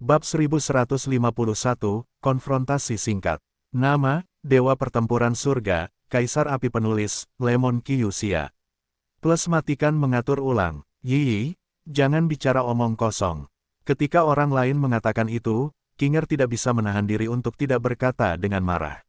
Bab 1151, Konfrontasi Singkat. Nama, Dewa Pertempuran Surga, Kaisar Api Penulis, Lemon Kyusia. Plus matikan mengatur ulang, Yi, jangan bicara omong kosong. Ketika orang lain mengatakan itu, Kinger tidak bisa menahan diri untuk tidak berkata dengan marah.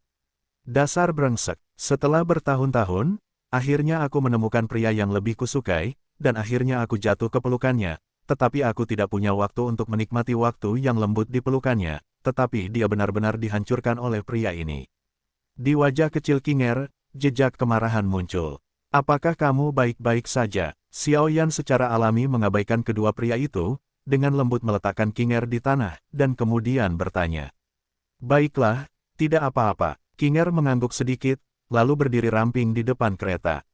Dasar brengsek, setelah bertahun-tahun, akhirnya aku menemukan pria yang lebih kusukai, dan akhirnya aku jatuh ke pelukannya. Tetapi aku tidak punya waktu untuk menikmati waktu yang lembut di pelukannya, tetapi dia benar-benar dihancurkan oleh pria ini. Di wajah kecil Kinger, jejak kemarahan muncul. Apakah kamu baik-baik saja? Xiao Yan secara alami mengabaikan kedua pria itu, dengan lembut meletakkan Kinger di tanah, dan kemudian bertanya. Baiklah, tidak apa-apa. Kinger mengangguk sedikit, lalu berdiri ramping di depan kereta.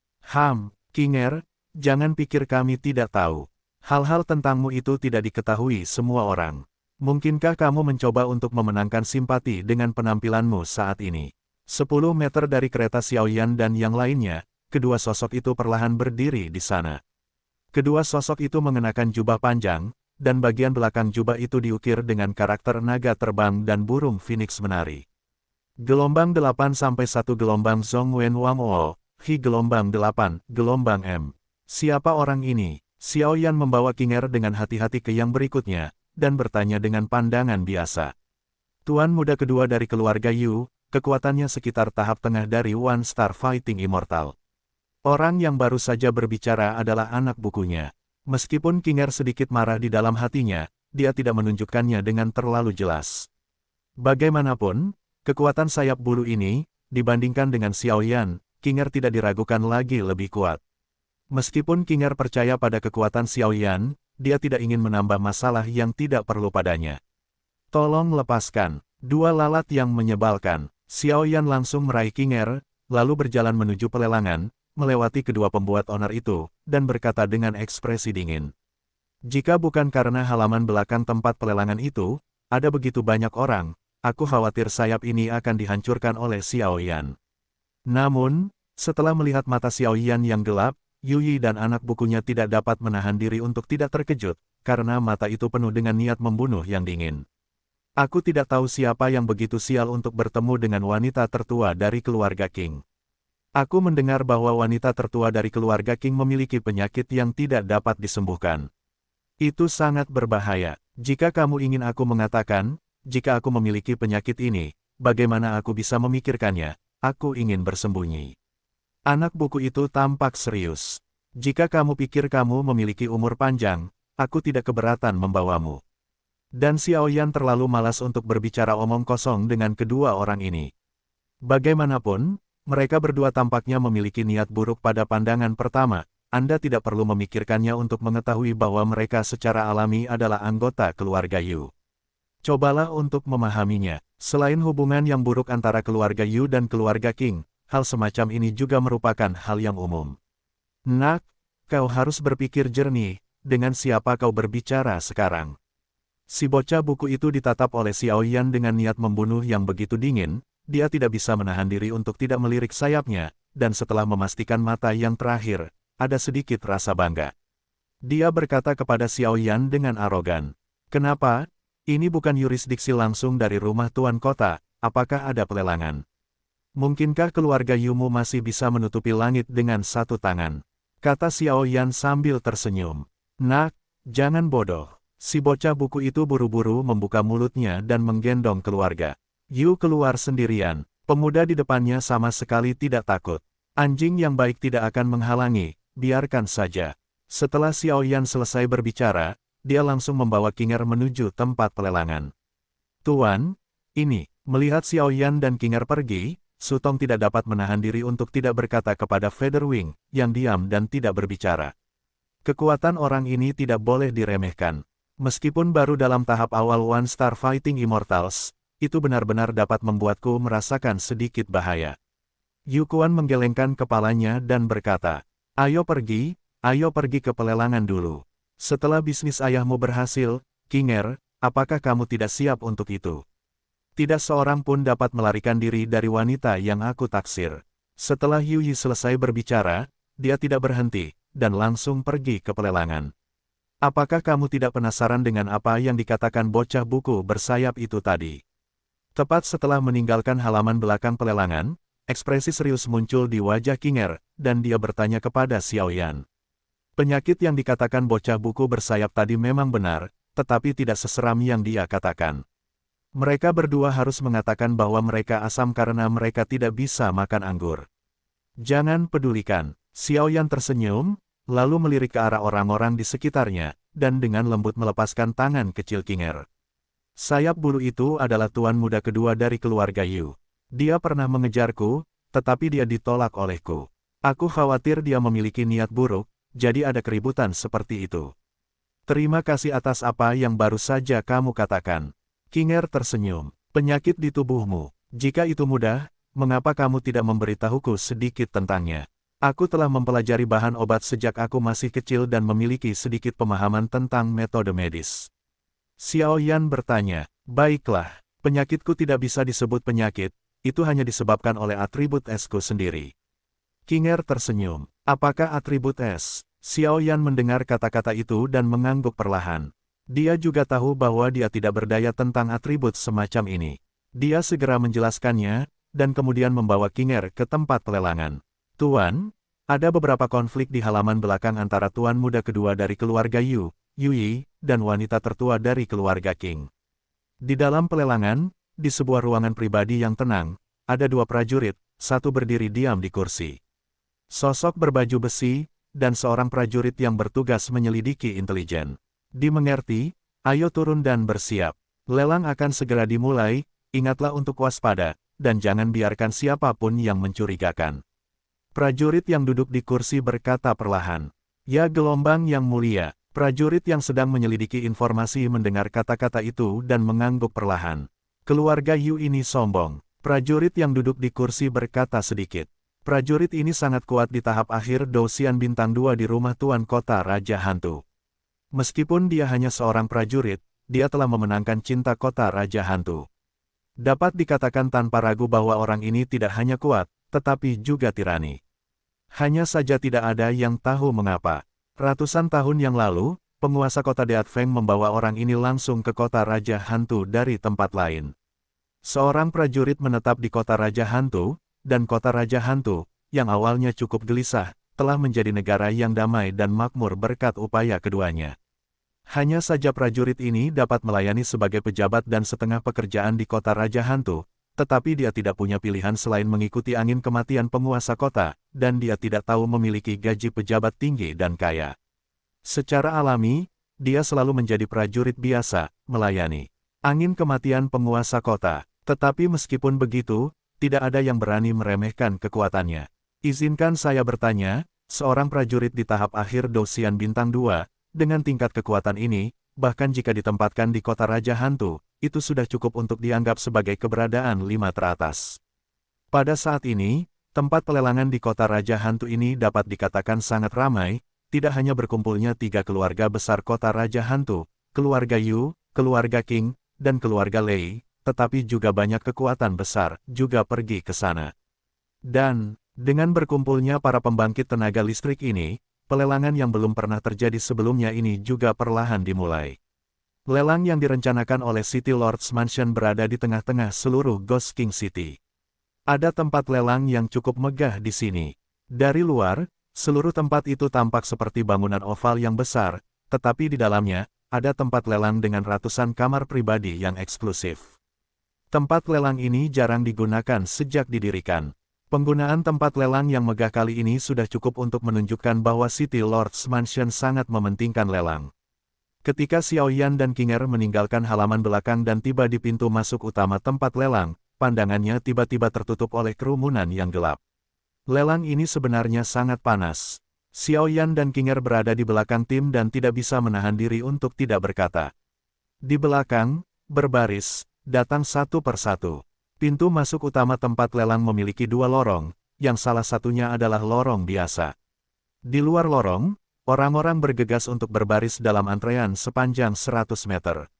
Kinger, jangan pikir kami tidak tahu. Hal-hal tentangmu itu tidak diketahui semua orang. Mungkinkah kamu mencoba untuk memenangkan simpati dengan penampilanmu saat ini? 10 meter dari kereta Xiao Yan dan yang lainnya, kedua sosok itu perlahan berdiri di sana. Kedua sosok itu mengenakan jubah panjang, dan bagian belakang jubah itu diukir dengan karakter naga terbang dan burung phoenix menari. Gelombang 8 sampai 1 gelombang Zhong Wen Wang O, Hi gelombang 8, gelombang M. Siapa orang ini? Xiao Yan membawa Kinger dengan hati-hati ke yang berikutnya, dan bertanya dengan pandangan biasa. Tuan muda kedua dari keluarga Yu, kekuatannya sekitar tahap tengah dari One Star Fighting Immortal. Orang yang baru saja berbicara adalah anak bukunya. Meskipun Kinger sedikit marah di dalam hatinya, dia tidak menunjukkannya dengan terlalu jelas. Bagaimanapun, kekuatan sayap bulu ini, dibandingkan dengan Xiao Yan, Kinger tidak diragukan lagi lebih kuat. Meskipun Kinger percaya pada kekuatan Xiao Yan, dia tidak ingin menambah masalah yang tidak perlu padanya. Tolong lepaskan. Dua lalat yang menyebalkan. Xiao Yan langsung meraih Kinger, lalu berjalan menuju pelelangan, melewati kedua pembuat onar itu, dan berkata dengan ekspresi dingin. Jika bukan karena halaman belakang tempat pelelangan itu, ada begitu banyak orang, aku khawatir sayap ini akan dihancurkan oleh Xiao Yan. Namun, setelah melihat mata Xiao Yan yang gelap, Yuyi dan anak bukunya tidak dapat menahan diri untuk tidak terkejut, karena mata itu penuh dengan niat membunuh yang dingin. Aku tidak tahu siapa yang begitu sial untuk bertemu dengan wanita tertua dari keluarga King. Aku mendengar bahwa wanita tertua dari keluarga King memiliki penyakit yang tidak dapat disembuhkan. Itu sangat berbahaya. Jika kamu ingin aku mengatakan, jika aku memiliki penyakit ini, bagaimana aku bisa memikirkannya? Aku ingin bersembunyi. Anak buku itu tampak serius. Jika kamu pikir kamu memiliki umur panjang, aku tidak keberatan membawamu. Dan Xiao Yan terlalu malas untuk berbicara omong kosong dengan kedua orang ini. Bagaimanapun, mereka berdua tampaknya memiliki niat buruk pada pandangan pertama. Anda tidak perlu memikirkannya untuk mengetahui bahwa mereka secara alami adalah anggota keluarga Yu. Cobalah untuk memahaminya. Selain hubungan yang buruk antara keluarga Yu dan keluarga King, hal semacam ini juga merupakan hal yang umum. Nak, kau harus berpikir jernih, dengan siapa kau berbicara sekarang. Si bocah buku itu ditatap oleh Xiao Yan dengan niat membunuh yang begitu dingin, dia tidak bisa menahan diri untuk tidak melirik sayapnya, dan setelah memastikan mata yang terakhir, ada sedikit rasa bangga. Dia berkata kepada Xiao Yan dengan arogan, "Kenapa? Ini bukan yurisdiksi langsung dari rumah tuan kota, apakah ada pelelangan? Mungkinkah keluarga Yumu masih bisa menutupi langit dengan satu tangan?" Kata Xiao Yan sambil tersenyum. Nak, jangan bodoh. Si bocah buku itu buru-buru membuka mulutnya dan menggendong keluarga. Yu keluar sendirian. Pemuda di depannya sama sekali tidak takut. Anjing yang baik tidak akan menghalangi, biarkan saja. Setelah Xiao Yan selesai berbicara, dia langsung membawa Kinger menuju tempat pelelangan. Tuan, ini, melihat Xiao Yan dan Kinger pergi, Sutong tidak dapat menahan diri untuk tidak berkata kepada Featherwing, yang diam dan tidak berbicara. Kekuatan orang ini tidak boleh diremehkan. Meskipun baru dalam tahap awal One Star Fighting Immortals, itu benar-benar dapat membuatku merasakan sedikit bahaya. Yu Kuan menggelengkan kepalanya dan berkata, ayo pergi ke pelelangan dulu. Setelah bisnis ayahmu berhasil, Kinger, apakah kamu tidak siap untuk itu? Tidak seorang pun dapat melarikan diri dari wanita yang aku taksir. Setelah Yuyi selesai berbicara, dia tidak berhenti, dan langsung pergi ke pelelangan. Apakah kamu tidak penasaran dengan apa yang dikatakan bocah buku bersayap itu tadi? Tepat setelah meninggalkan halaman belakang pelelangan, ekspresi serius muncul di wajah Kinger, dan dia bertanya kepada Xiaoyan. Penyakit yang dikatakan bocah buku bersayap tadi memang benar, tetapi tidak seseram yang dia katakan. Mereka berdua harus mengatakan bahwa mereka asam karena mereka tidak bisa makan anggur. Jangan pedulikan. Xiaoyan tersenyum, lalu melirik ke arah orang-orang di sekitarnya, dan dengan lembut melepaskan tangan kecil Kinger. Sayap bulu itu adalah tuan muda kedua dari keluarga Yu. Dia pernah mengejarku, tetapi dia ditolak olehku. Aku khawatir dia memiliki niat buruk, jadi ada keributan seperti itu. Terima kasih atas apa yang baru saja kamu katakan. Kinger tersenyum. Penyakit di tubuhmu. Jika itu mudah, mengapa kamu tidak memberitahuku sedikit tentangnya? Aku telah mempelajari bahan obat sejak aku masih kecil dan memiliki sedikit pemahaman tentang metode medis. Xiaoyan bertanya, baiklah, penyakitku tidak bisa disebut penyakit, itu hanya disebabkan oleh atribut esku sendiri. Kinger tersenyum. Apakah atribut es? Xiaoyan mendengar kata-kata itu dan mengangguk perlahan. Dia juga tahu bahwa dia tidak berdaya tentang atribut semacam ini. Dia segera menjelaskannya, dan kemudian membawa Kinger ke tempat pelelangan. Tuan, ada beberapa konflik di halaman belakang antara tuan muda kedua dari keluarga Yu, Yui, dan wanita tertua dari keluarga King. Di dalam pelelangan, di sebuah ruangan pribadi yang tenang, ada dua prajurit, satu berdiri diam di kursi. Sosok berbaju besi, dan seorang prajurit yang bertugas menyelidiki intelijen. Dimengerti, ayo turun dan bersiap. Lelang akan segera dimulai, ingatlah untuk waspada, dan jangan biarkan siapapun yang mencurigakan. Prajurit yang duduk di kursi berkata perlahan. Ya gelombang yang mulia, prajurit yang sedang menyelidiki informasi mendengar kata-kata itu dan mengangguk perlahan. Keluarga Yu ini sombong. Prajurit yang duduk di kursi berkata sedikit. Prajurit ini sangat kuat di tahap akhir Douxian Bintang 2 di rumah Tuan Kota Raja Hantu. Meskipun dia hanya seorang prajurit, dia telah memenangkan cinta Kota Raja Hantu. Dapat dikatakan tanpa ragu bahwa orang ini tidak hanya kuat, tetapi juga tirani. Hanya saja tidak ada yang tahu mengapa. Ratusan tahun yang lalu, penguasa kota Deatfeng membawa orang ini langsung ke kota Raja Hantu dari tempat lain. Seorang prajurit menetap di kota Raja Hantu, dan kota Raja Hantu, yang awalnya cukup gelisah, telah menjadi negara yang damai dan makmur berkat upaya keduanya. Hanya saja prajurit ini dapat melayani sebagai pejabat dan setengah pekerjaan di kota Raja Hantu, tetapi dia tidak punya pilihan selain mengikuti angin kematian penguasa kota, dan dia tidak tahu memiliki gaji pejabat tinggi dan kaya. Secara alami, dia selalu menjadi prajurit biasa, melayani angin kematian penguasa kota. Tetapi meskipun begitu, tidak ada yang berani meremehkan kekuatannya. Izinkan saya bertanya, seorang prajurit di tahap akhir Douxian Bintang 2, dengan tingkat kekuatan ini, bahkan jika ditempatkan di kota Raja Hantu, itu sudah cukup untuk dianggap sebagai keberadaan 5 teratas. Pada saat ini, tempat pelelangan di kota Raja Hantu ini dapat dikatakan sangat ramai, tidak hanya berkumpulnya 3 keluarga besar kota Raja Hantu, keluarga Yu, keluarga King, dan keluarga Lei, tetapi juga banyak kekuatan besar juga pergi ke sana. Dan, dengan berkumpulnya para pembangkit tenaga listrik ini, pelelangan yang belum pernah terjadi sebelumnya ini juga perlahan dimulai. Lelang yang direncanakan oleh City Lord's Mansion berada di tengah-tengah seluruh Ghost King City. Ada tempat lelang yang cukup megah di sini. Dari luar, seluruh tempat itu tampak seperti bangunan oval yang besar, tetapi di dalamnya, ada tempat lelang dengan ratusan kamar pribadi yang eksklusif. Tempat lelang ini jarang digunakan sejak didirikan. Penggunaan tempat lelang yang megah kali ini sudah cukup untuk menunjukkan bahwa City Lord's Mansion sangat mementingkan lelang. Ketika Xiaoyan dan Kinger meninggalkan halaman belakang dan tiba di pintu masuk utama tempat lelang, pandangannya tiba-tiba tertutup oleh kerumunan yang gelap. Lelang ini sebenarnya sangat panas. Xiaoyan dan Kinger berada di belakang tim dan tidak bisa menahan diri untuk tidak berkata. Di belakang, berbaris, datang satu persatu. Pintu masuk utama tempat lelang memiliki 2 lorong, yang salah satunya adalah lorong biasa. Di luar lorong, orang-orang bergegas untuk berbaris dalam antrean sepanjang 100 meter.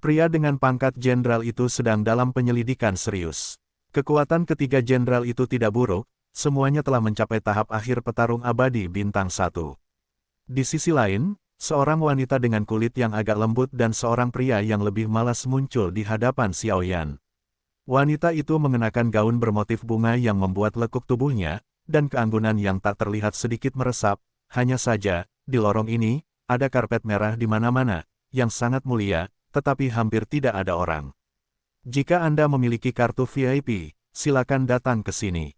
Pria dengan pangkat jenderal itu sedang dalam penyelidikan serius. Kekuatan ketiga jenderal itu tidak buruk, semuanya telah mencapai tahap akhir petarung abadi bintang 1. Di sisi lain, Seorang wanita dengan kulit yang agak lembut dan seorang pria yang lebih malas muncul di hadapan Xiaoyan. Wanita itu mengenakan gaun bermotif bunga yang membuat lekuk tubuhnya, dan keanggunan yang tak terlihat sedikit meresap. Hanya saja, di lorong ini, ada karpet merah di mana-mana, yang sangat mulia, tetapi hampir tidak ada orang. Jika Anda memiliki kartu VIP, silakan datang ke sini.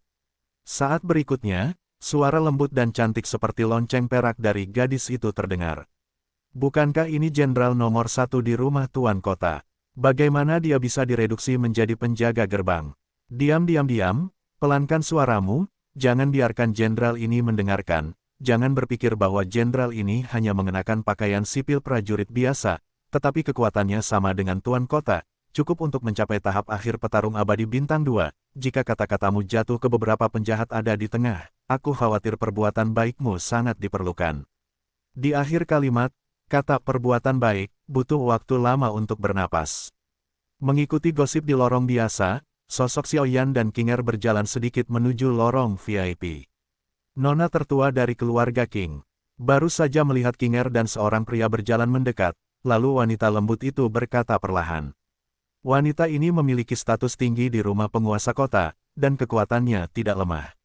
Saat berikutnya, suara lembut dan cantik seperti lonceng perak dari gadis itu terdengar. Bukankah ini jenderal nomor 1 di rumah Tuan Kota? Bagaimana dia bisa direduksi menjadi penjaga gerbang? Diam, pelankan suaramu, jangan biarkan jenderal ini mendengarkan. Jangan berpikir bahwa jenderal ini hanya mengenakan pakaian sipil prajurit biasa, tetapi kekuatannya sama dengan Tuan Kota, cukup untuk mencapai tahap akhir petarung abadi bintang 2. Jika kata-katamu jatuh ke beberapa penjahat ada di tengah, aku khawatir perbuatan baikmu sangat diperlukan. Di akhir kalimat, kata perbuatan baik, butuh waktu lama untuk bernapas. Mengikuti gosip di lorong biasa, sosok Xiaoyan dan Qinger berjalan sedikit menuju lorong VIP. Nona tertua dari keluarga Qing baru saja melihat Qinger dan seorang pria berjalan mendekat, lalu wanita lembut itu berkata perlahan. Wanita ini memiliki status tinggi di rumah penguasa kota, dan kekuatannya tidak lemah.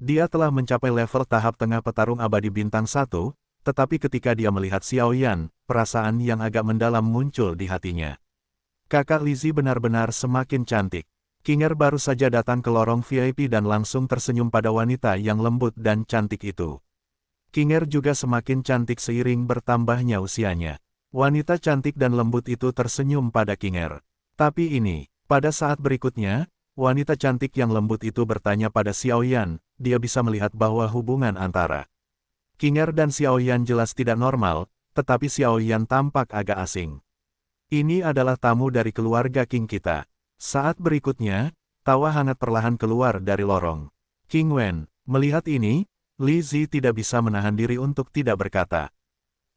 Dia telah mencapai level tahap tengah petarung abadi bintang 1, tetapi ketika dia melihat Xiaoyan, perasaan yang agak mendalam muncul di hatinya. Kakak Lizzie benar-benar semakin cantik. Qinger baru saja datang ke lorong VIP dan langsung tersenyum pada wanita yang lembut dan cantik itu. Qinger juga semakin cantik seiring bertambahnya usianya. Wanita cantik dan lembut itu tersenyum pada Qinger. Tapi ini, pada saat berikutnya, wanita cantik yang lembut itu bertanya pada Xiaoyan, dia bisa melihat bahwa hubungan antara Qinger dan Xiaoyan jelas tidak normal, tetapi Xiaoyan tampak agak asing. Ini adalah tamu dari keluarga Qing kita. Saat berikutnya, tawa hangat perlahan keluar dari lorong. Qing Wen, melihat ini, Lizzie tidak bisa menahan diri untuk tidak berkata.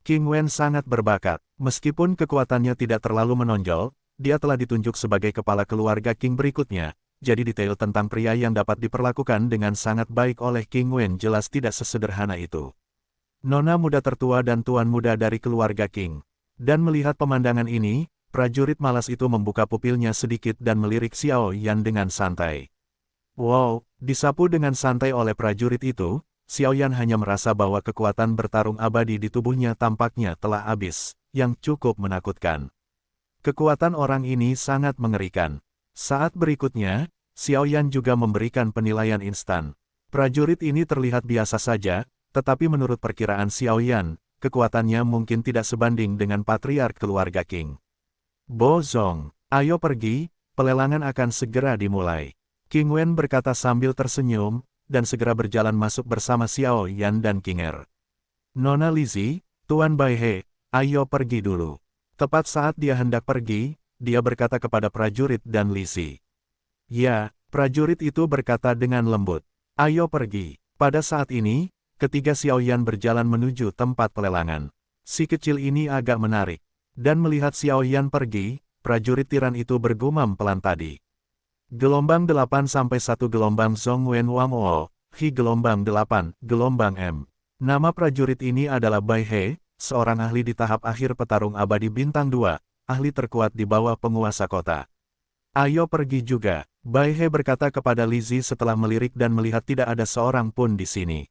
Qing Wen sangat berbakat, meskipun kekuatannya tidak terlalu menonjol, dia telah ditunjuk sebagai kepala keluarga Qing berikutnya, jadi detail tentang pria yang dapat diperlakukan dengan sangat baik oleh Qing Wen jelas tidak sesederhana itu. Nona muda tertua dan tuan muda dari keluarga Qing. Dan melihat pemandangan ini, prajurit malas itu membuka pupilnya sedikit dan melirik Xiaoyan dengan santai. Wow, disapu dengan santai oleh prajurit itu, Xiaoyan hanya merasa bahwa kekuatan bertarung abadi di tubuhnya tampaknya telah habis, yang cukup menakutkan. Kekuatan orang ini sangat mengerikan. Saat berikutnya, Xiaoyan juga memberikan penilaian instan. Prajurit ini terlihat biasa saja, tetapi menurut perkiraan Xiaoyan, kekuatannya mungkin tidak sebanding dengan patriark keluarga Qing. Bo Zong, ayo pergi, pelelangan akan segera dimulai. Qing Wen berkata sambil tersenyum, dan segera berjalan masuk bersama Xiaoyan dan Qinger. Nona Lizzie, Tuan Baihe, ayo pergi dulu. Tepat saat dia hendak pergi, dia berkata kepada prajurit dan Lizzie. Ya, prajurit itu berkata dengan lembut. Ayo pergi. Pada saat ini, ketiga Xiaoyan berjalan menuju tempat pelelangan. Si kecil ini agak menarik. Dan melihat Xiaoyan pergi, prajurit tiran itu bergumam pelan tadi. Gelombang 8 sampai 1 gelombang Zong Wen Wang O, Hi gelombang 8, gelombang M. Nama prajurit ini adalah Bai He, seorang ahli di tahap akhir petarung abadi bintang 2, ahli terkuat di bawah penguasa kota. Ayo pergi juga, Bai He berkata kepada Lizzie setelah melirik dan melihat tidak ada seorang pun di sini.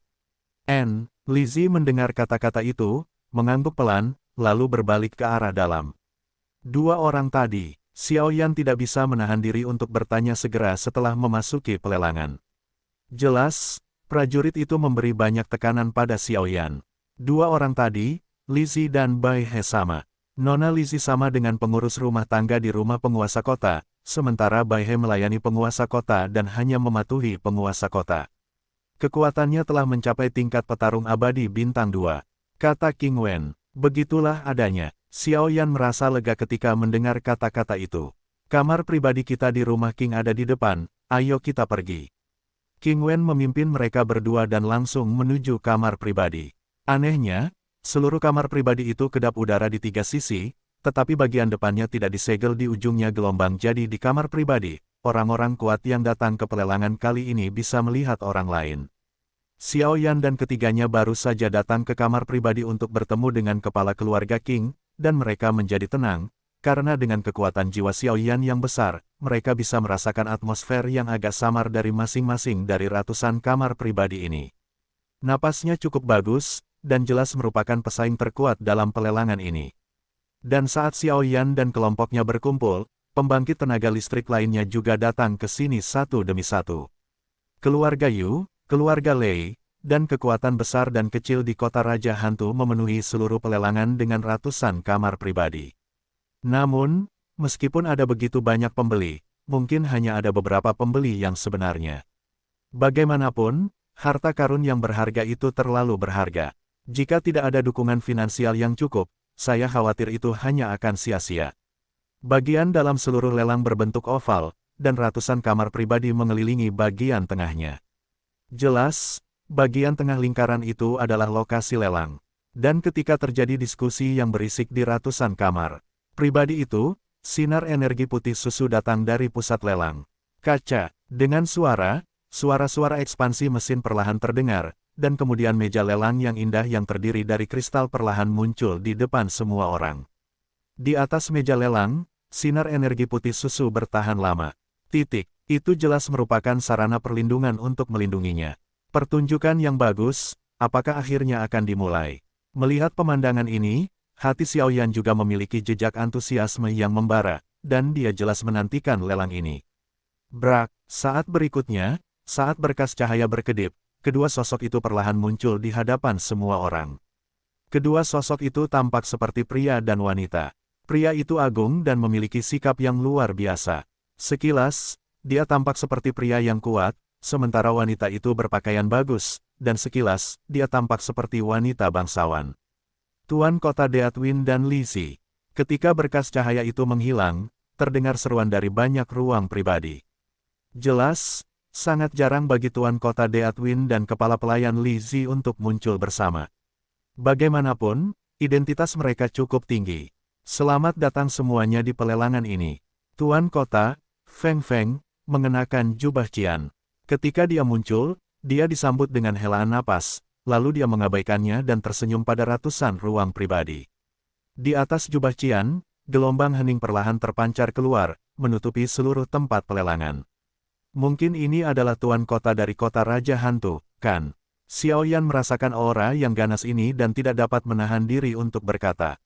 Lizzie mendengar kata-kata itu, mengangguk pelan, lalu berbalik ke arah dalam. Dua orang tadi, Xiaoyan tidak bisa menahan diri untuk bertanya segera setelah memasuki pelelangan. Jelas, prajurit itu memberi banyak tekanan pada Xiaoyan. Dua orang tadi, Lizzie dan Bai He sama. Nona Lizzie sama dengan pengurus rumah tangga di rumah penguasa kota, sementara Bai He melayani penguasa kota dan hanya mematuhi penguasa kota. Kekuatannya telah mencapai tingkat petarung abadi bintang 2. Kata Qing Wen, begitulah adanya. Xiaoyan merasa lega ketika mendengar kata-kata itu. Kamar pribadi kita di rumah Qing ada di depan, ayo kita pergi. Qing Wen memimpin mereka berdua dan langsung menuju kamar pribadi. Anehnya, seluruh kamar pribadi itu kedap udara di 3 sisi, tetapi bagian depannya tidak disegel di ujungnya gelombang jadi di kamar pribadi, orang-orang kuat yang datang ke pelelangan kali ini bisa melihat orang lain. Xiao Yan dan ketiganya baru saja datang ke kamar pribadi untuk bertemu dengan kepala keluarga King, dan mereka menjadi tenang, karena dengan kekuatan jiwa Xiao Yan yang besar, mereka bisa merasakan atmosfer yang agak samar dari masing-masing dari ratusan kamar pribadi ini. Napasnya cukup bagus, dan jelas merupakan pesaing terkuat dalam pelelangan ini. Dan saat Xiao Yan dan kelompoknya berkumpul, pembangkit tenaga listrik lainnya juga datang ke sini satu demi satu. Keluarga Yu, keluarga Lei, dan kekuatan besar dan kecil di kota Raja Hantu memenuhi seluruh pelelangan dengan ratusan kamar pribadi. Namun, meskipun ada begitu banyak pembeli, mungkin hanya ada beberapa pembeli yang sebenarnya. Bagaimanapun, harta karun yang berharga itu terlalu berharga. Jika tidak ada dukungan finansial yang cukup, saya khawatir itu hanya akan sia-sia. Bagian dalam seluruh lelang berbentuk oval, dan ratusan kamar pribadi mengelilingi bagian tengahnya. Jelas, bagian tengah lingkaran itu adalah lokasi lelang. Dan ketika terjadi diskusi yang berisik di ratusan kamar pribadi itu, sinar energi putih susu datang dari pusat lelang. Kaca, dengan suara-suara ekspansi mesin perlahan terdengar, dan kemudian meja lelang yang indah yang terdiri dari kristal perlahan muncul di depan semua orang. Di atas meja lelang, sinar energi putih susu bertahan lama. Itu jelas merupakan sarana perlindungan untuk melindunginya. Pertunjukan yang bagus, apakah akhirnya akan dimulai? Melihat pemandangan ini, hati Xiao Yan juga memiliki jejak antusiasme yang membara, dan dia jelas menantikan lelang ini. Brak, saat berikutnya, saat berkas cahaya berkedip, kedua sosok itu perlahan muncul di hadapan semua orang. Kedua sosok itu tampak seperti pria dan wanita. Pria itu agung dan memiliki sikap yang luar biasa. Sekilas, dia tampak seperti pria yang kuat, sementara wanita itu berpakaian bagus, dan sekilas, dia tampak seperti wanita bangsawan. Tuan Kota Deathwind dan Lizzie. Ketika berkas cahaya itu menghilang, terdengar seruan dari banyak ruang pribadi. Jelas, sangat jarang bagi Tuan Kota Deathwind dan Kepala Pelayan Lizzie untuk muncul bersama. Bagaimanapun, identitas mereka cukup tinggi. Selamat datang semuanya di pelelangan ini. Tuan Kota, Feng Feng, mengenakan jubah Qian. Ketika dia muncul, dia disambut dengan helaan napas, lalu dia mengabaikannya dan tersenyum pada ratusan ruang pribadi. Di atas jubah Qian, gelombang hening perlahan terpancar keluar, menutupi seluruh tempat pelelangan. Mungkin ini adalah Tuan Kota dari kota Raja Hantu, kan? Xiao Yan merasakan aura yang ganas ini dan tidak dapat menahan diri untuk berkata.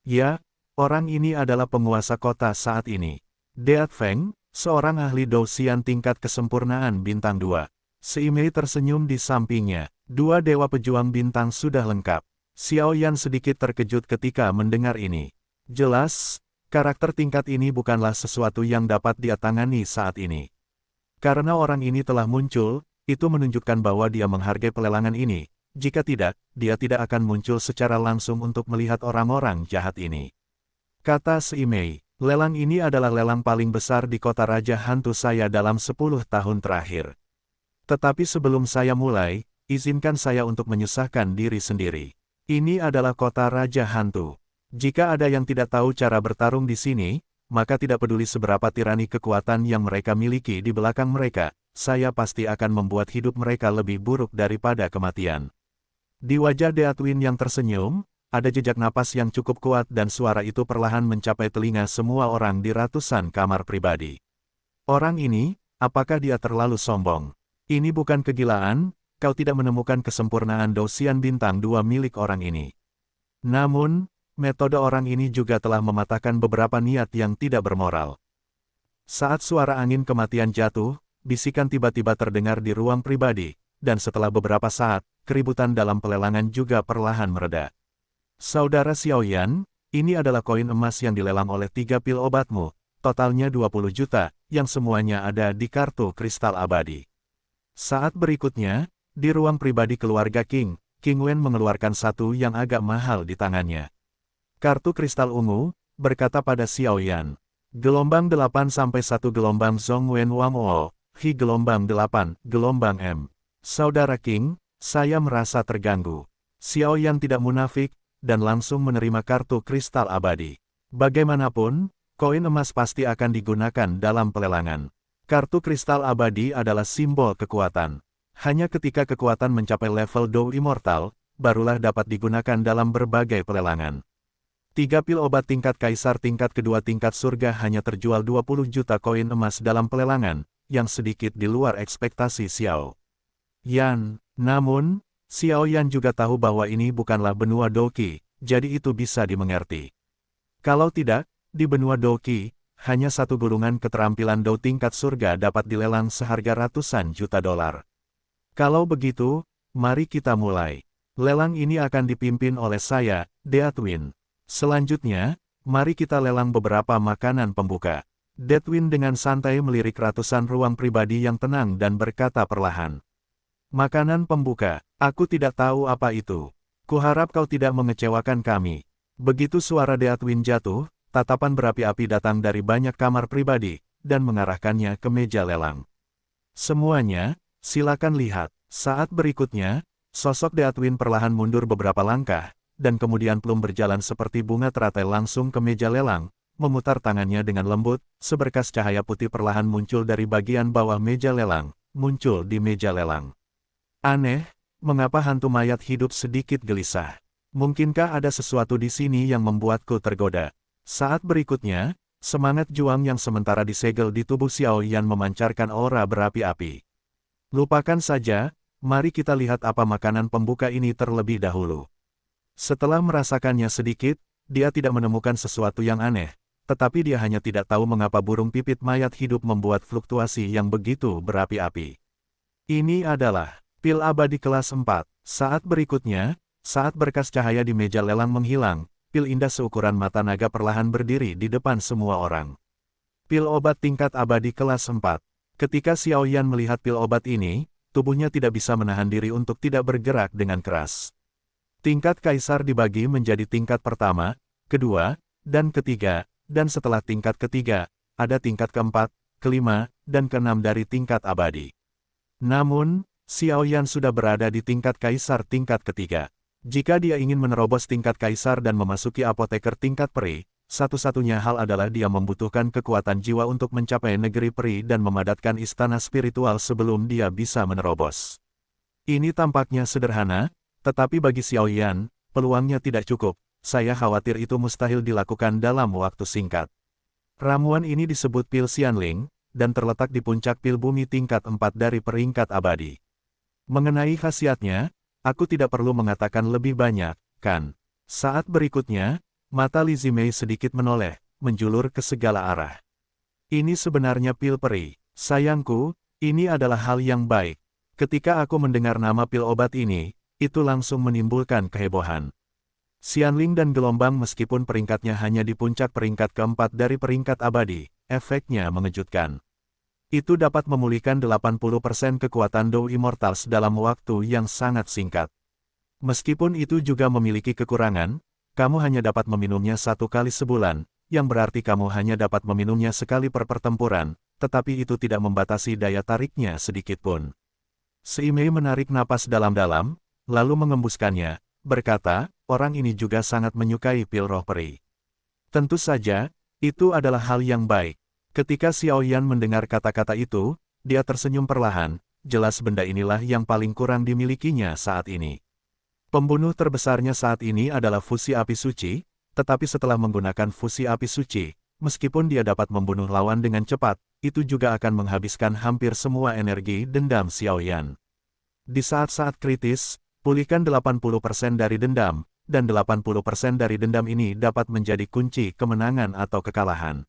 Ya, orang ini adalah penguasa kota saat ini. Deat Feng, seorang ahli douxian tingkat kesempurnaan bintang 2. Seimei tersenyum di sampingnya. Dua dewa pejuang bintang sudah lengkap. Xiao Yan sedikit terkejut ketika mendengar ini. Jelas, karakter tingkat ini bukanlah sesuatu yang dapat dia tangani saat ini. Karena orang ini telah muncul, itu menunjukkan bahwa dia menghargai pelelangan ini. Jika tidak, dia tidak akan muncul secara langsung untuk melihat orang-orang jahat ini. Kata Seimei, lelang ini adalah lelang paling besar di kota Raja Hantu saya dalam 10 tahun terakhir. Tetapi sebelum saya mulai, izinkan saya untuk menyusahkan diri sendiri. Ini adalah kota Raja Hantu. Jika ada yang tidak tahu cara bertarung di sini, maka tidak peduli seberapa tirani kekuatan yang mereka miliki di belakang mereka, saya pasti akan membuat hidup mereka lebih buruk daripada kematian. Di wajah Deathwind yang tersenyum, ada jejak napas yang cukup kuat dan suara itu perlahan mencapai telinga semua orang di ratusan kamar pribadi. Orang ini, apakah dia terlalu sombong? Ini bukan kegilaan, kau tidak menemukan kesempurnaan douxian bintang 2 milik orang ini. Namun, metode orang ini juga telah mematahkan beberapa niat yang tidak bermoral. Saat suara angin kematian jatuh, bisikan tiba-tiba terdengar di ruang pribadi, dan setelah beberapa saat, keributan dalam pelelangan juga perlahan mereda. Saudara Xiao Yan, ini adalah koin emas yang dilelang oleh 3 pil obatmu, totalnya 20 juta, yang semuanya ada di kartu kristal abadi. Saat berikutnya, di ruang pribadi keluarga King, King Wen mengeluarkan satu yang agak mahal di tangannya. Kartu kristal ungu, berkata pada Xiao Yan. Gelombang 8 sampai 1 gelombang Zhong Wen Wang O, Hi gelombang 8, gelombang M. Saudara King, saya merasa terganggu. Xiao Yan tidak munafik, dan langsung menerima kartu kristal abadi. Bagaimanapun, koin emas pasti akan digunakan dalam pelelangan. Kartu kristal abadi adalah simbol kekuatan. Hanya ketika kekuatan mencapai level Do Immortal, barulah dapat digunakan dalam berbagai pelelangan. 3 pil obat tingkat kaisar tingkat kedua tingkat surga hanya terjual 20 juta koin emas dalam pelelangan, yang sedikit di luar ekspektasi Xiao Yan. Namun, Xiao Yan juga tahu bahwa ini bukanlah benua Doqi, jadi itu bisa dimengerti. Kalau tidak, di benua Doqi, hanya satu gulungan keterampilan Do tingkat surga dapat dilelang seharga ratusan juta dolar. Kalau begitu, mari kita mulai. Lelang ini akan dipimpin oleh saya, Deathwin. Selanjutnya, mari kita lelang beberapa makanan pembuka. Deathwin dengan santai melirik ratusan ruang pribadi yang tenang dan berkata perlahan. Makanan pembuka, aku tidak tahu apa itu. Kuharap kau tidak mengecewakan kami. Begitu suara Deathwin jatuh, tatapan berapi-api datang dari banyak kamar pribadi, dan mengarahkannya ke meja lelang. Semuanya, silakan lihat. Saat berikutnya, sosok Deathwin perlahan mundur beberapa langkah, dan kemudian plum berjalan seperti bunga teratai langsung ke meja lelang, memutar tangannya dengan lembut, seberkas cahaya putih perlahan muncul dari bagian bawah meja lelang, muncul di meja lelang. Aneh, mengapa hantu mayat hidup sedikit gelisah? Mungkinkah ada sesuatu di sini yang membuatku tergoda? Saat berikutnya, semangat juang yang sementara disegel di tubuh Xiao Yan memancarkan aura berapi-api. Lupakan saja, mari kita lihat apa makanan pembuka ini terlebih dahulu. Setelah merasakannya sedikit, dia tidak menemukan sesuatu yang aneh, tetapi dia hanya tidak tahu mengapa burung pipit mayat hidup membuat fluktuasi yang begitu berapi-api. Ini adalah pil abadi kelas 4. Saat berikutnya, saat berkas cahaya di meja lelang menghilang, pil indah seukuran mata naga perlahan berdiri di depan semua orang. Pil obat tingkat abadi kelas 4. Ketika Xiao Yan melihat pil obat ini, tubuhnya tidak bisa menahan diri untuk tidak bergerak dengan keras. Tingkat kaisar dibagi menjadi tingkat pertama, kedua, dan ketiga, dan setelah tingkat ketiga, ada tingkat keempat, kelima, dan keenam dari tingkat abadi. Namun, Xiao Yan sudah berada di tingkat kaisar tingkat ketiga. Jika dia ingin menerobos tingkat kaisar dan memasuki apoteker tingkat peri, satu-satunya hal adalah dia membutuhkan kekuatan jiwa untuk mencapai negeri peri dan memadatkan istana spiritual sebelum dia bisa menerobos. Ini tampaknya sederhana, tetapi bagi Xiao Yan, peluangnya tidak cukup. Saya khawatir itu mustahil dilakukan dalam waktu singkat. Ramuan ini disebut pil Xianling, dan terletak di puncak pil bumi tingkat 4 dari peringkat abadi. Mengenai khasiatnya, aku tidak perlu mengatakan lebih banyak, kan? Saat berikutnya, mata Li Zimei sedikit menoleh, menjulur ke segala arah. Ini sebenarnya pil peri. Sayangku, ini adalah hal yang baik. Ketika aku mendengar nama pil obat ini, itu langsung menimbulkan kehebohan. Xianling dan gelombang meskipun peringkatnya hanya di puncak peringkat keempat dari peringkat abadi, efeknya mengejutkan. Itu dapat memulihkan 80% kekuatan Do Immortals dalam waktu yang sangat singkat. Meskipun itu juga memiliki kekurangan, kamu hanya dapat meminumnya 1 kali sebulan, yang berarti kamu hanya dapat meminumnya sekali per pertempuran, tetapi itu tidak membatasi daya tariknya sedikitpun. Seimei menarik napas dalam-dalam, lalu mengembuskannya, berkata, orang ini juga sangat menyukai pil roh peri. Tentu saja, itu adalah hal yang baik. Ketika Xiao Yan mendengar kata-kata itu, dia tersenyum perlahan, jelas benda inilah yang paling kurang dimilikinya saat ini. Pembunuh terbesarnya saat ini adalah fusi api suci, tetapi setelah menggunakan fusi api suci, meskipun dia dapat membunuh lawan dengan cepat, itu juga akan menghabiskan hampir semua energi dendam Xiao Yan. Di saat-saat kritis, pulihkan 80% dari dendam, dan 80% dari dendam ini dapat menjadi kunci kemenangan atau kekalahan.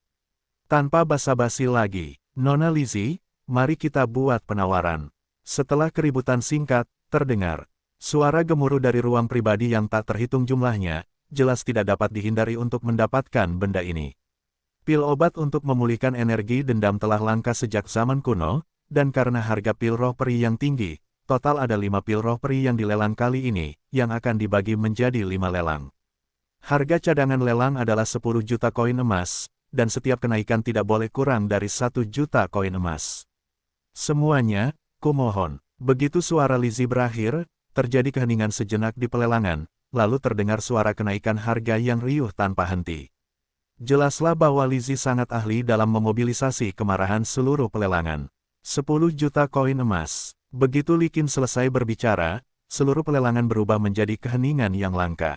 Tanpa basa-basi lagi, Nona Lizzie, mari kita buat penawaran. Setelah keributan singkat, terdengar suara gemuruh dari ruang pribadi yang tak terhitung jumlahnya, jelas tidak dapat dihindari untuk mendapatkan benda ini. Pil obat untuk memulihkan energi dendam telah langka sejak zaman kuno, dan karena harga pil roh peri yang tinggi, total ada 5 pil roh peri yang dilelang kali ini, yang akan dibagi menjadi 5 lelang. Harga cadangan lelang adalah 10 juta koin emas, dan setiap kenaikan tidak boleh kurang dari 1 juta koin emas. Semuanya, kumohon. Begitu suara Lizzie berakhir, terjadi keheningan sejenak di pelelangan, lalu terdengar suara kenaikan harga yang riuh tanpa henti. Jelaslah bahwa Lizzie sangat ahli dalam memobilisasi kemarahan seluruh pelelangan. 10 juta koin emas. Begitu Li Qin selesai berbicara, seluruh pelelangan berubah menjadi keheningan yang langka.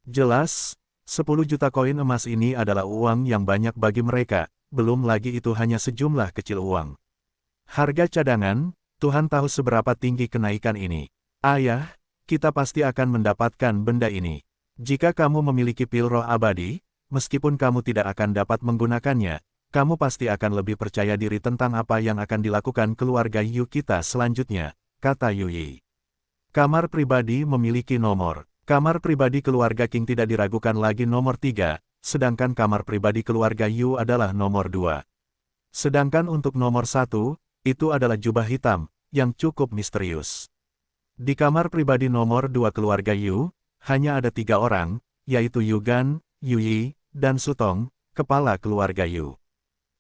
Jelas, 10 juta koin emas ini adalah uang yang banyak bagi mereka, belum lagi itu hanya sejumlah kecil uang. Harga cadangan, Tuhan tahu seberapa tinggi kenaikan ini. Ayah, kita pasti akan mendapatkan benda ini. Jika kamu memiliki pil roh abadi, meskipun kamu tidak akan dapat menggunakannya, kamu pasti akan lebih percaya diri tentang apa yang akan dilakukan keluarga Yu kita selanjutnya, kata Yu Yi. Kamar pribadi memiliki nomor. Kamar pribadi keluarga Qing tidak diragukan lagi nomor 3, sedangkan kamar pribadi keluarga Yu adalah nomor 2. Sedangkan untuk nomor 1, itu adalah jubah hitam, yang cukup misterius. Di kamar pribadi nomor 2 keluarga Yu, hanya ada 3 orang, yaitu Yu Gan, Yu Yi, dan Su Tong, kepala keluarga Yu.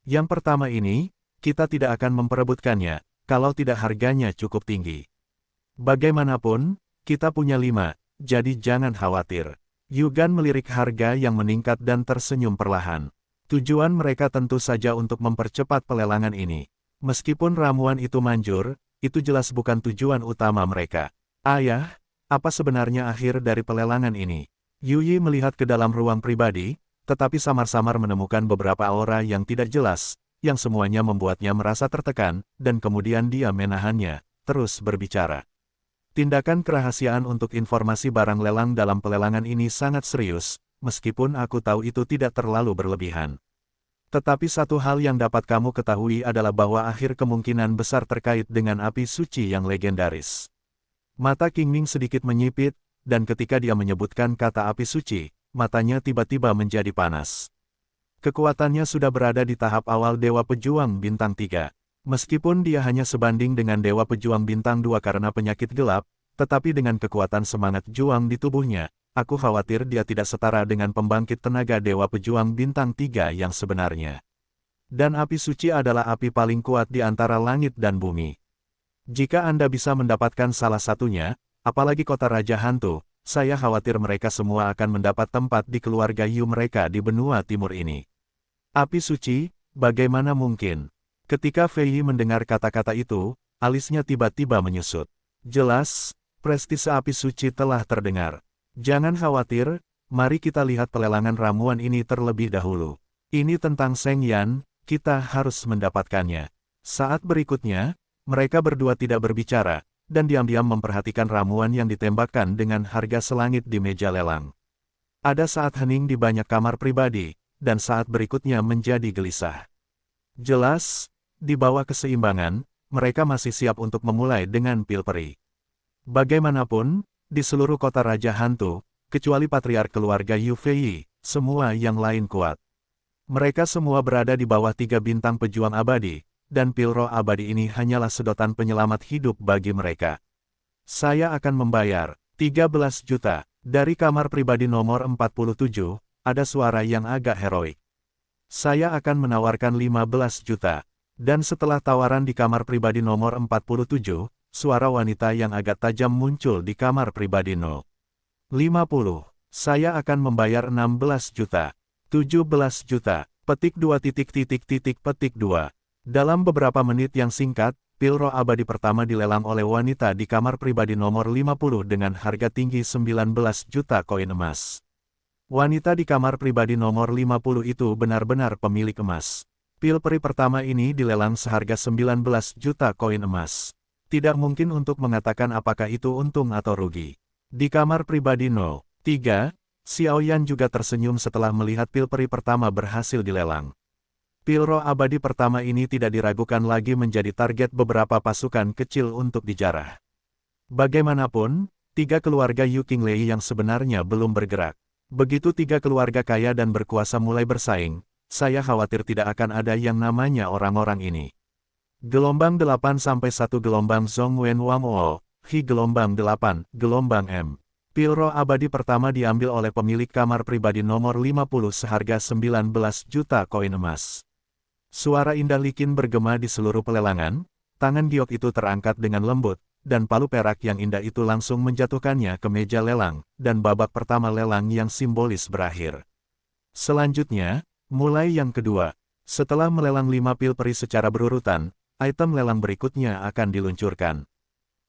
Yang pertama ini, kita tidak akan memperebutkannya, kalau tidak harganya cukup tinggi. Bagaimanapun, kita punya 5, jadi jangan khawatir. Yu Gan melirik harga yang meningkat dan tersenyum perlahan. Tujuan mereka tentu saja untuk mempercepat pelelangan ini. Meskipun ramuan itu manjur, itu jelas bukan tujuan utama mereka. Ayah, apa sebenarnya akhir dari pelelangan ini? Yu Yi melihat ke dalam ruang pribadi, tetapi samar-samar menemukan beberapa aura yang tidak jelas, yang semuanya membuatnya merasa tertekan, dan kemudian dia menahannya, terus berbicara. Tindakan kerahasiaan untuk informasi barang lelang dalam pelelangan ini sangat serius, meskipun aku tahu itu tidak terlalu berlebihan. Tetapi satu hal yang dapat kamu ketahui adalah bahwa akhir kemungkinan besar terkait dengan api suci yang legendaris. Mata Qing Ning sedikit menyipit, dan ketika dia menyebutkan kata api suci, matanya tiba-tiba menjadi panas. Kekuatannya sudah berada di tahap awal Dewa Pejuang Bintang 3. Meskipun dia hanya sebanding dengan Dewa Pejuang Bintang 2 karena penyakit gelap, tetapi dengan kekuatan semangat juang di tubuhnya, aku khawatir dia tidak setara dengan pembangkit tenaga Dewa Pejuang Bintang 3 yang sebenarnya. Dan api suci adalah api paling kuat di antara langit dan bumi. Jika Anda bisa mendapatkan salah satunya, apalagi kota Raja Hantu, saya khawatir mereka semua akan mendapat tempat di keluarga Yu mereka di benua timur ini. Api suci, bagaimana mungkin? Ketika Fei Yi mendengar kata-kata itu, alisnya tiba-tiba menyusut. Jelas, prestise api suci telah terdengar. Jangan khawatir, mari kita lihat pelelangan ramuan ini terlebih dahulu. Ini tentang Seng Yan, kita harus mendapatkannya. Saat berikutnya, mereka berdua tidak berbicara, dan diam-diam memperhatikan ramuan yang ditembakkan dengan harga selangit di meja lelang. Ada saat hening di banyak kamar pribadi, dan saat berikutnya menjadi gelisah. Jelas, di bawah keseimbangan, mereka masih siap untuk memulai dengan pil peri. Bagaimanapun, di seluruh kota Raja Hantu, kecuali patriark keluarga Yu Fei, semua yang lain kuat. Mereka semua berada di bawah 3 bintang pejuang abadi, dan pil roh abadi ini hanyalah sedotan penyelamat hidup bagi mereka. Saya akan membayar 13 juta. Dari kamar pribadi nomor 47, ada suara yang agak heroik. Saya akan menawarkan 15 juta. Dan setelah tawaran di kamar pribadi nomor 47, suara wanita yang agak tajam muncul di kamar pribadi 50. Saya akan membayar 16 juta. 17 juta. Petik 2 petik 2. Dalam beberapa menit yang singkat, pil roh abadi pertama dilelang oleh wanita di kamar pribadi nomor 50 dengan harga tinggi 19 juta koin emas. Wanita di kamar pribadi nomor 50 itu benar-benar pemilik emas. Pil peri pertama ini dilelang seharga 19 juta koin emas. Tidak mungkin untuk mengatakan apakah itu untung atau rugi. Di kamar pribadi 3, Xiao Yan juga tersenyum setelah melihat pil peri pertama berhasil dilelang. Pil roh abadi pertama ini tidak diragukan lagi menjadi target beberapa pasukan kecil untuk dijarah. Bagaimanapun, 3 keluarga Yu Qinglei yang sebenarnya belum bergerak. Begitu 3 keluarga kaya dan berkuasa mulai bersaing, saya khawatir tidak akan ada yang namanya orang-orang ini. Gelombang 8 sampai 1 gelombang Zhong Wen Wang O, Hi gelombang 8, gelombang M. Pil roh abadi pertama diambil oleh pemilik kamar pribadi nomor 50 seharga 19 juta koin emas. Suara indah Li Qin bergema di seluruh pelelangan, tangan giok itu terangkat dengan lembut, dan palu perak yang indah itu langsung menjatuhkannya ke meja lelang, dan babak pertama lelang yang simbolis berakhir. Selanjutnya, mulai yang kedua. Setelah melelang 5 pil peri secara berurutan, item lelang berikutnya akan diluncurkan.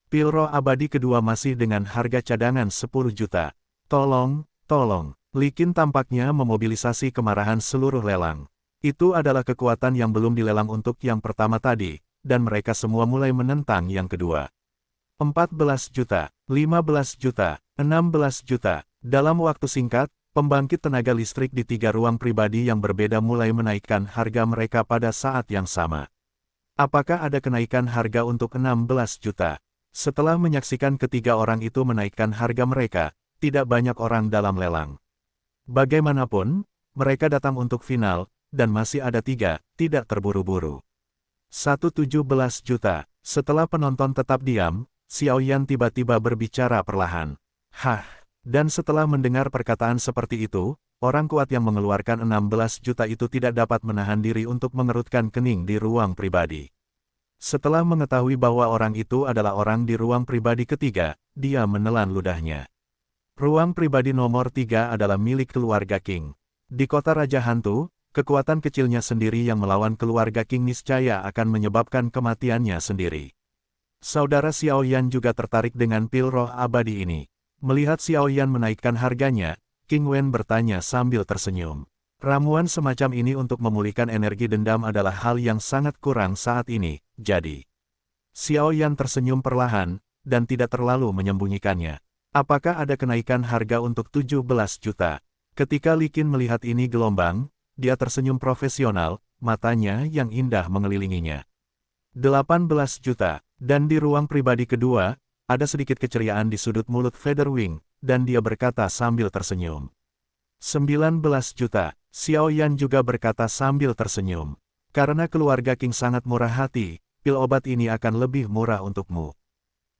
Pil roh abadi kedua masih dengan harga cadangan 10 juta. Tolong, tolong. Li Qin tampaknya memobilisasi kemarahan seluruh lelang. Itu adalah kekuatan yang belum dilelang untuk yang pertama tadi, dan mereka semua mulai menentang yang kedua. 14 juta, 15 juta, 16 juta. Dalam waktu singkat, pembangkit tenaga listrik di 3 ruang pribadi yang berbeda mulai menaikkan harga mereka pada saat yang sama. Apakah ada kenaikan harga untuk 16 juta? Setelah menyaksikan ketiga orang itu menaikkan harga mereka, tidak banyak orang dalam lelang. Bagaimanapun, mereka datang untuk final, dan masih ada 3, tidak terburu-buru. 17 juta. Setelah penonton tetap diam, Xiao Yan tiba-tiba berbicara perlahan. Hah, dan setelah mendengar perkataan seperti itu, orang kuat yang mengeluarkan 16 juta itu tidak dapat menahan diri untuk mengerutkan kening di ruang pribadi. Setelah mengetahui bahwa orang itu adalah orang di ruang pribadi ketiga, dia menelan ludahnya. Ruang pribadi nomor 3 adalah milik keluarga King. Di kota Raja Hantu, kekuatan kecilnya sendiri yang melawan keluarga King niscaya akan menyebabkan kematiannya sendiri. Saudara Xiao Yan juga tertarik dengan pil roh abadi ini. Melihat Xiao Yan menaikkan harganya, King Wen bertanya sambil tersenyum. Ramuan semacam ini untuk memulihkan energi dendam adalah hal yang sangat kurang saat ini, jadi. Xiao Yan tersenyum perlahan, dan tidak terlalu menyembunyikannya. Apakah ada kenaikan harga untuk 17 juta? Ketika Li Qin melihat ini gelombang, dia tersenyum profesional, matanya yang indah mengelilinginya. 18 juta, dan di ruang pribadi kedua, ada sedikit keceriaan di sudut mulut Featherwing, dan dia berkata sambil tersenyum. 19 juta, Xiao Yan juga berkata sambil tersenyum. Karena keluarga King sangat murah hati, pil obat ini akan lebih murah untukmu.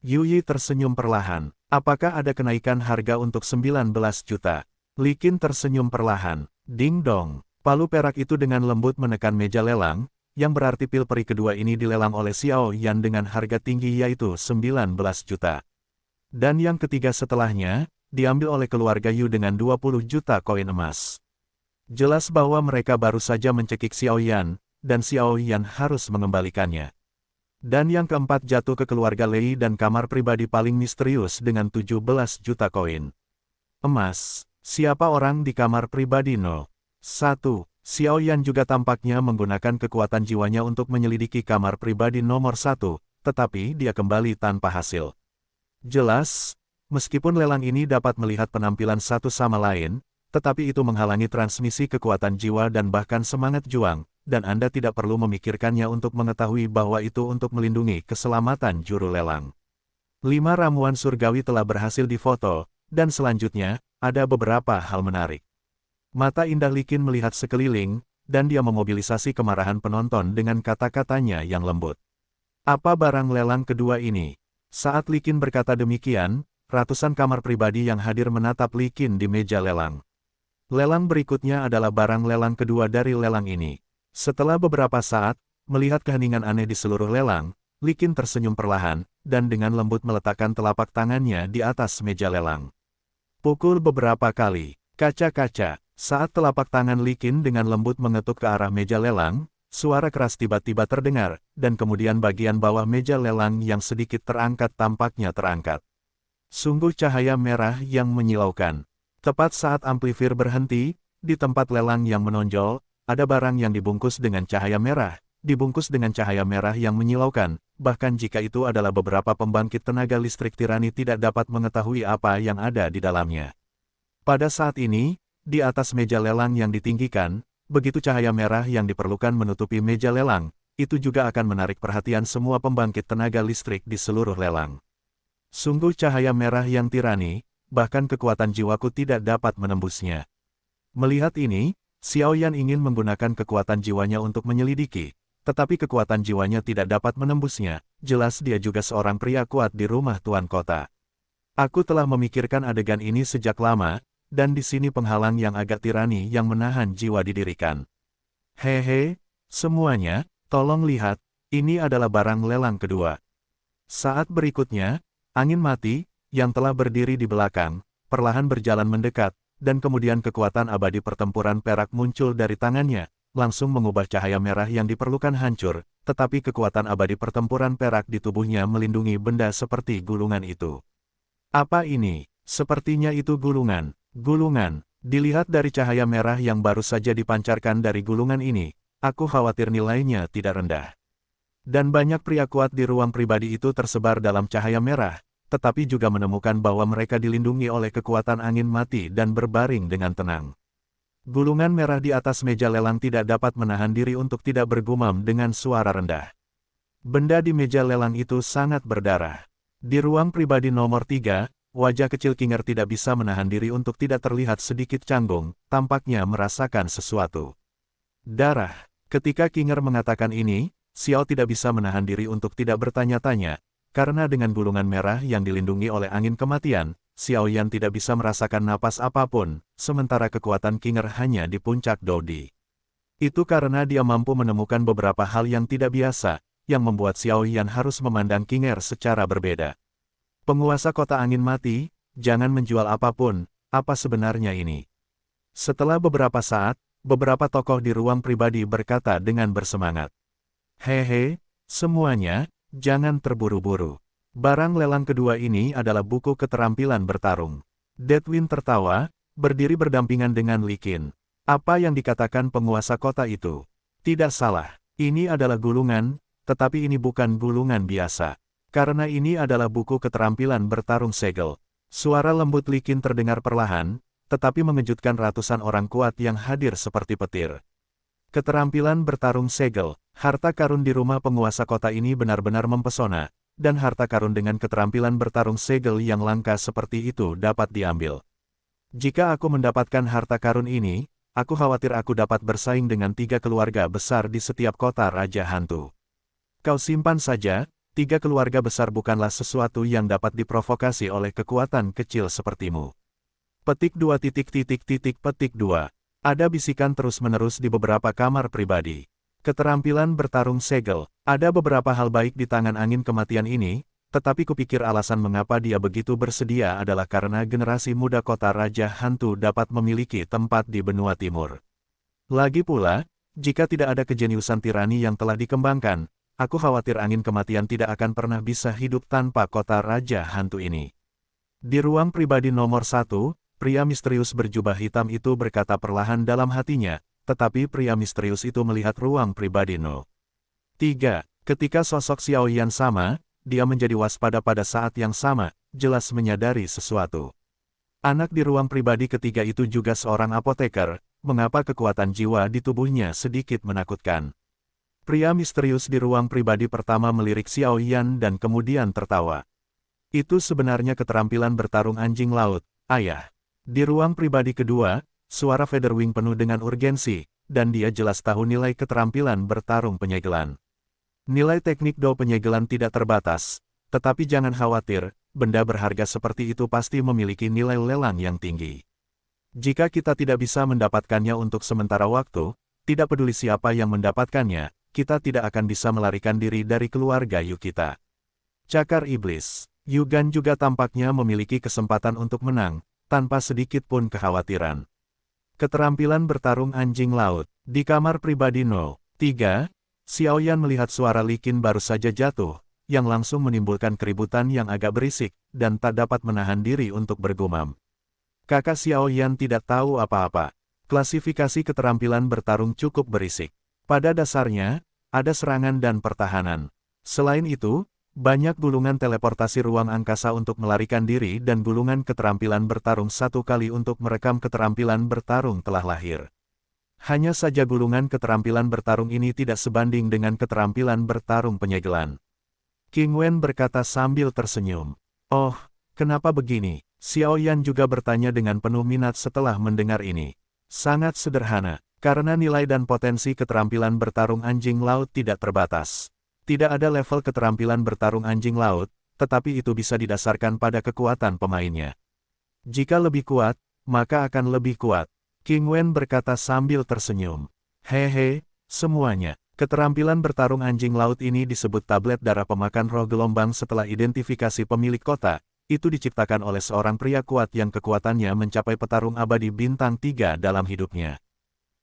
Yu Yi tersenyum perlahan. Apakah ada kenaikan harga untuk 19 juta? Li Qin tersenyum perlahan. Ding dong. Palu perak itu dengan lembut menekan meja lelang, yang berarti pil peri kedua ini dilelang oleh Xiao Yan dengan harga tinggi yaitu 19 juta. Dan yang ketiga setelahnya, diambil oleh keluarga Yu dengan 20 juta koin emas. Jelas bahwa mereka baru saja mencekik Xiao Yan, dan Xiao Yan harus mengembalikannya. Dan yang keempat jatuh ke keluarga Lei dan kamar pribadi paling misterius dengan 17 juta koin emas. Siapa orang di kamar pribadi No. 1. Xiao Yan juga tampaknya menggunakan kekuatan jiwanya untuk menyelidiki kamar pribadi nomor 1, tetapi dia kembali tanpa hasil. Jelas, meskipun lelang ini dapat melihat penampilan satu sama lain, tetapi itu menghalangi transmisi kekuatan jiwa dan bahkan semangat juang, dan Anda tidak perlu memikirkannya untuk mengetahui bahwa itu untuk melindungi keselamatan juru lelang. 5 ramuan surgawi telah berhasil difoto, dan selanjutnya, ada beberapa hal menarik. Mata indah Li Qin melihat sekeliling, dan dia memobilisasi kemarahan penonton dengan kata-katanya yang lembut. Apa barang lelang kedua ini? Saat Li Qin berkata demikian, ratusan kamar pribadi yang hadir menatap Li Qin di meja lelang. Lelang berikutnya adalah barang lelang kedua dari lelang ini. Setelah beberapa saat, melihat keheningan aneh di seluruh lelang, Li Qin tersenyum perlahan, dan dengan lembut meletakkan telapak tangannya di atas meja lelang. Pukul beberapa kali, kaca-kaca, saat telapak tangan Li Qin dengan lembut mengetuk ke arah meja lelang, suara keras tiba-tiba terdengar, dan kemudian bagian bawah meja lelang yang sedikit terangkat tampaknya terangkat. Sungguh cahaya merah yang menyilaukan. Tepat saat amplifier berhenti, di tempat lelang yang menonjol, ada barang yang dibungkus dengan cahaya merah, dibungkus dengan cahaya merah yang menyilaukan, bahkan jika itu adalah beberapa pembangkit tenaga listrik tirani tidak dapat mengetahui apa yang ada di dalamnya. Pada saat ini, di atas meja lelang yang ditinggikan, begitu cahaya merah yang diperlukan menutupi meja lelang, itu juga akan menarik perhatian semua pembangkit tenaga listrik di seluruh lelang. Sungguh cahaya merah yang tirani, bahkan kekuatan jiwaku tidak dapat menembusnya. Melihat ini, Xiao Yan ingin menggunakan kekuatan jiwanya untuk menyelidiki, tetapi kekuatan jiwanya tidak dapat menembusnya, jelas dia juga seorang pria kuat di rumah tuan kota. Aku telah memikirkan adegan ini sejak lama, dan di sini penghalang yang agak tirani yang menahan jiwa didirikan. Hehe, semuanya, tolong lihat, ini adalah barang lelang kedua. Saat berikutnya, angin mati, yang telah berdiri di belakang, perlahan berjalan mendekat, dan kemudian kekuatan abadi pertempuran perak muncul dari tangannya, langsung mengubah cahaya merah yang diperlukan hancur, tetapi kekuatan abadi pertempuran perak di tubuhnya melindungi benda seperti gulungan itu. Apa ini? Sepertinya itu gulungan. Gulungan. Dilihat dari cahaya merah yang baru saja dipancarkan dari gulungan ini, aku khawatir nilainya tidak rendah. Dan banyak pria kuat di ruang pribadi itu tersebar dalam cahaya merah, tetapi juga menemukan bahwa mereka dilindungi oleh kekuatan angin mati dan berbaring dengan tenang. Gulungan merah di atas meja lelang tidak dapat menahan diri untuk tidak bergumam dengan suara rendah. Benda di meja lelang itu sangat berdarah. Di ruang pribadi nomor 3, wajah kecil Kinger tidak bisa menahan diri untuk tidak terlihat sedikit canggung, tampaknya merasakan sesuatu. Darah. Ketika Kinger mengatakan ini, Xiao tidak bisa menahan diri untuk tidak bertanya-tanya, karena dengan gulungan merah yang dilindungi oleh angin kematian, Xiao Yan tidak bisa merasakan napas apapun, sementara kekuatan Kinger hanya di puncak Dodi. Itu karena dia mampu menemukan beberapa hal yang tidak biasa, yang membuat Xiao Yan harus memandang Kinger secara berbeda. Penguasa kota angin mati, jangan menjual apapun, apa sebenarnya ini? Setelah beberapa saat, beberapa tokoh di ruang pribadi berkata dengan bersemangat. Hehe, semuanya, jangan terburu-buru. Barang lelang kedua ini adalah buku keterampilan bertarung. Deadwind tertawa, berdiri berdampingan dengan Li Qin. Apa yang dikatakan penguasa kota itu? Tidak salah, ini adalah gulungan, tetapi ini bukan gulungan biasa. Karena ini adalah buku keterampilan bertarung segel. Suara lembut Li Qin terdengar perlahan, tetapi mengejutkan ratusan orang kuat yang hadir seperti petir. Keterampilan bertarung segel, harta karun di rumah penguasa kota ini benar-benar mempesona, dan harta karun dengan keterampilan bertarung segel yang langka seperti itu dapat diambil. Jika aku mendapatkan harta karun ini, aku khawatir aku dapat bersaing dengan 3 keluarga besar di setiap kota Raja Hantu. Kau simpan saja, 3 keluarga besar bukanlah sesuatu yang dapat diprovokasi oleh kekuatan kecil sepertimu. Petik 2. Petik 2. Ada bisikan terus-menerus di beberapa kamar pribadi. Keterampilan bertarung segel, ada beberapa hal baik di tangan angin kematian ini, tetapi kupikir alasan mengapa dia begitu bersedia adalah karena generasi muda kota Raja Hantu dapat memiliki tempat di benua timur. Lagi pula, jika tidak ada kejeniusan tirani yang telah dikembangkan, aku khawatir angin kematian tidak akan pernah bisa hidup tanpa kota Raja Hantu ini. Di ruang pribadi nomor 1, pria misterius berjubah hitam itu berkata perlahan dalam hatinya, tetapi pria misterius itu melihat ruang pribadi No. 3. Ketika sosok Xiao Yan sama, dia menjadi waspada pada saat yang sama, jelas menyadari sesuatu. Anak di ruang pribadi ketiga itu juga seorang apoteker, mengapa kekuatan jiwa di tubuhnya sedikit menakutkan. Pria misterius di ruang pribadi pertama melirik Xiao Yan dan kemudian tertawa. Itu sebenarnya keterampilan bertarung anjing laut, ayah. Di ruang pribadi kedua, suara Featherwing penuh dengan urgensi, dan dia jelas tahu nilai keterampilan bertarung penyegelan. Nilai teknik do penyegelan tidak terbatas, tetapi jangan khawatir, benda berharga seperti itu pasti memiliki nilai lelang yang tinggi. Jika kita tidak bisa mendapatkannya untuk sementara waktu, tidak peduli siapa yang mendapatkannya, kita tidak akan bisa melarikan diri dari keluarga Yu kita. Cakar Iblis, Yugan juga tampaknya memiliki kesempatan untuk menang, tanpa sedikit pun kekhawatiran. Keterampilan bertarung anjing laut, di kamar pribadi No. 3, Xiao Yan melihat suara Li Qin baru saja jatuh, yang langsung menimbulkan keributan yang agak berisik, dan tak dapat menahan diri untuk bergumam. Kakak Xiao Yan tidak tahu apa-apa. Klasifikasi keterampilan bertarung cukup berisik. Pada dasarnya, ada serangan dan pertahanan. Selain itu, banyak gulungan teleportasi ruang angkasa untuk melarikan diri dan gulungan keterampilan bertarung satu kali untuk merekam keterampilan bertarung telah lahir. Hanya saja gulungan keterampilan bertarung ini tidak sebanding dengan keterampilan bertarung penyegelan. King Wen berkata sambil tersenyum. Oh, kenapa begini? Xiao Yan juga bertanya dengan penuh minat setelah mendengar ini. Sangat sederhana. Karena nilai dan potensi keterampilan bertarung anjing laut tidak terbatas. Tidak ada level keterampilan bertarung anjing laut, tetapi itu bisa didasarkan pada kekuatan pemainnya. Jika lebih kuat, maka akan lebih kuat. King Wen berkata sambil tersenyum. Hehe, semuanya. Keterampilan bertarung anjing laut ini disebut tablet darah pemakan roh gelombang setelah identifikasi pemilik kota. Itu diciptakan oleh seorang pria kuat yang kekuatannya mencapai petarung abadi bintang 3 dalam hidupnya.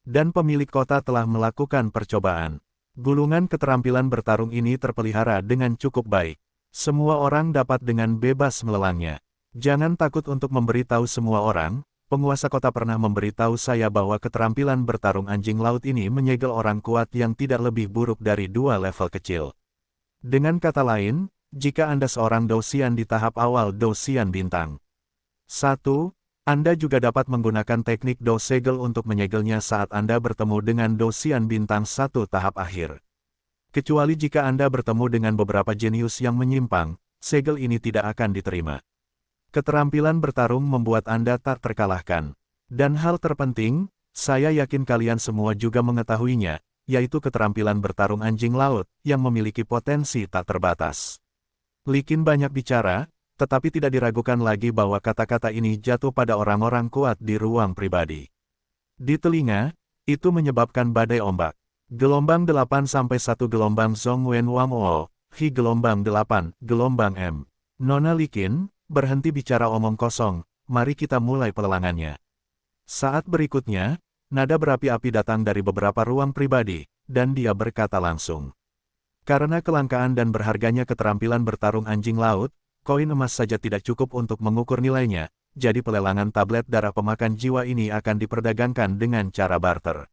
Dan pemilik kota telah melakukan percobaan. Gulungan keterampilan bertarung ini terpelihara dengan cukup baik. Semua orang dapat dengan bebas melelangnya. Jangan takut untuk memberitahu semua orang, penguasa kota pernah memberitahu saya bahwa keterampilan bertarung anjing laut ini menyegel orang kuat yang tidak lebih buruk dari 2 level kecil. Dengan kata lain, jika Anda seorang Dosian di tahap awal Dosian bintang 1, Anda juga dapat menggunakan teknik Do Segel untuk menyegelnya saat Anda bertemu dengan Dosian bintang 1 tahap akhir. Kecuali jika Anda bertemu dengan beberapa jenius yang menyimpang, segel ini tidak akan diterima. Keterampilan bertarung membuat Anda tak terkalahkan. Dan hal terpenting, saya yakin kalian semua juga mengetahuinya, yaitu keterampilan bertarung anjing laut, yang memiliki potensi tak terbatas. Li Qin banyak bicara, tetapi tidak diragukan lagi bahwa kata-kata ini jatuh pada orang-orang kuat di ruang pribadi. Di telinga, itu menyebabkan badai ombak. Gelombang 8 sampai 1 gelombang Zhong Wen Wang O, Hi gelombang 8, gelombang M. Nona Li Qin, berhenti bicara omong kosong, mari kita mulai pelelangannya. Saat berikutnya, nada berapi-api datang dari beberapa ruang pribadi, dan dia berkata langsung. Karena kelangkaan dan berharganya keterampilan bertarung anjing laut, koin emas saja tidak cukup untuk mengukur nilainya, jadi pelelangan tablet darah pemakan jiwa ini akan diperdagangkan dengan cara barter.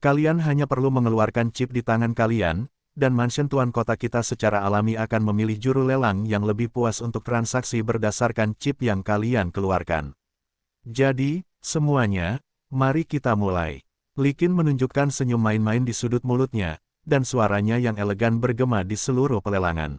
Kalian hanya perlu mengeluarkan chip di tangan kalian, dan mansion tuan kota kita secara alami akan memilih juru lelang yang lebih puas untuk transaksi berdasarkan chip yang kalian keluarkan. Jadi, semuanya, mari kita mulai. Li Qin menunjukkan senyum main-main di sudut mulutnya, dan suaranya yang elegan bergema di seluruh pelelangan.